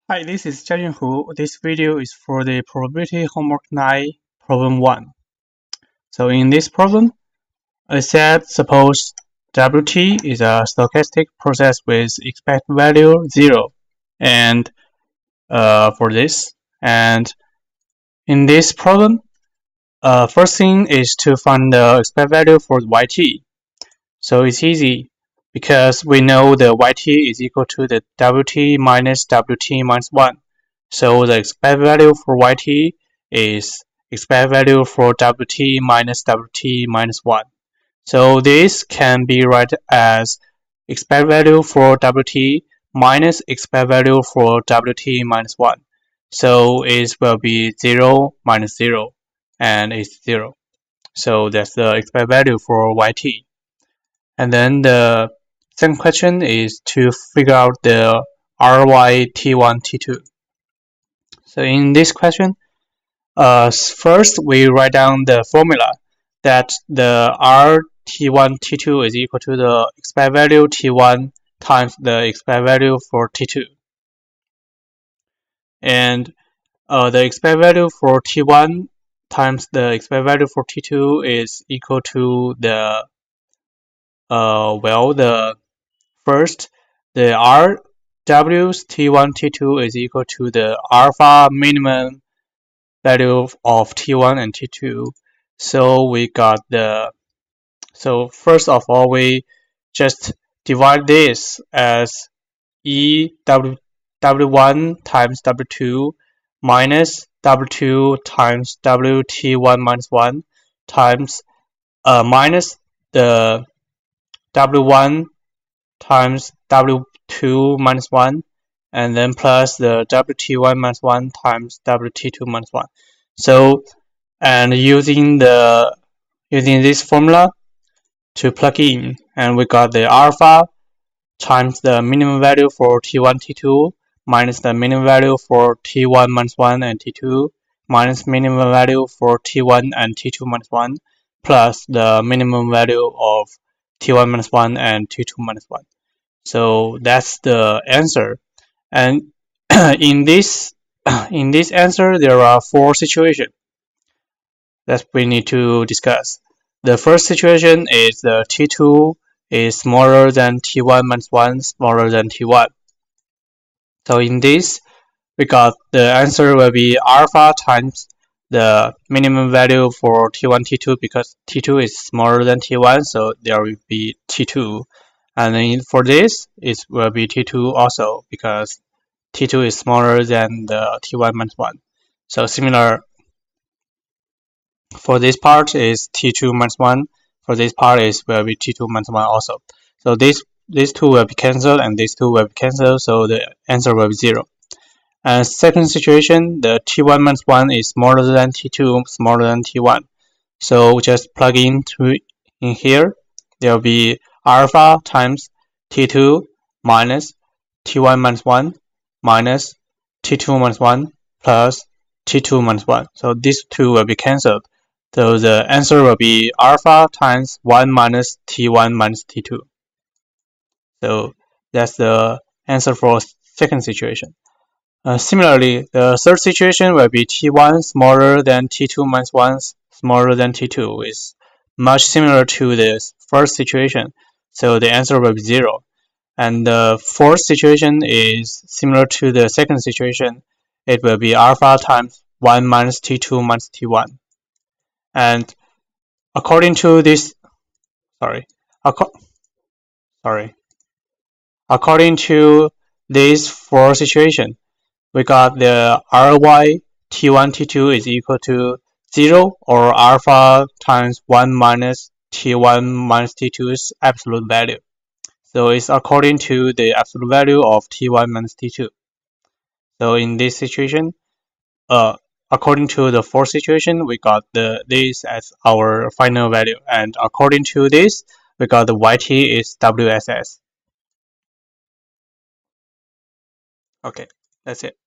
Hi, this is Jiajun Hu. This video is for the probability homework 9, problem 1. So in this problem, I said suppose WT is a stochastic process with expected value 0 and for this. And in this problem, first thing is to find the expected value for YT. So it's easy because we know the YT is equal to the WT minus 1. So the expected value for YT is expected value for WT minus 1. So this can be written as expected value for WT minus expected value for WT minus 1. So it will be 0 minus 0 and it's 0. So that's the expected value for YT. And then the second question is to figure out the RY T1, T2. So in this question, first we write down the formula that the R T1, T2 is equal to the expected value T1 times the expected value for T2. And the expected value for T1 times the expected value for T2 is equal to the the first, the RW's T1, T2 is equal to the alpha minimum value of T1 and T2. So we got so first of all, we just divide this as W1 times W2 minus W2 times WT1 minus 1 times minus the W1 times W2 minus 1 and then plus the WT1 minus 1 times WT2 minus 1. So, and using this formula to plug in, and we got the alpha times the minimum value for T1, T2 minus the minimum value for T1 minus 1 and T2 minus minimum value for T1 and T2 minus 1 plus the minimum value of T1 minus 1 and T2 minus 1. So that's the answer. And in this answer, there are 4 situations that we need to discuss. The first situation is the T2 is smaller than T1 minus 1, smaller than T1. So in this, we got the answer will be alpha times the minimum value for T1, T2 because T2 is smaller than T1, so there will be T2. And then for this, it will be T2 also because T2 is smaller than the T1 minus 1. So similar for this part is T2 minus 1. For this part will be T2 minus 1 also. So these two will be cancelled and these two will be cancelled, so the answer will be 0. And second situation, the T1 minus 1 is smaller than T2, smaller than T1. So just plug in here. There will be alpha times T2 minus T1 minus 1 minus T2 minus 1 plus T2 minus 1. So these two will be cancelled. So the answer will be alpha times 1 minus T1 minus T2. So that's the answer for second situation. Similarly, the third situation will be T1 smaller than T2 minus 1 smaller than T2 is much similar to this first situation. So the answer will be 0. And the fourth situation is similar to the second situation. It will be alpha times 1 minus T2 minus T1. And according to this, according to this four situation, we got the RY T1 T2 is equal to 0 or alpha times 1 minus T1 minus T2's absolute value. So it's according to the absolute value of T1 minus T2. So in this situation, according to the fourth situation, we got this as our final value, and according to this, we got the YT is WSS. Okay, that's it.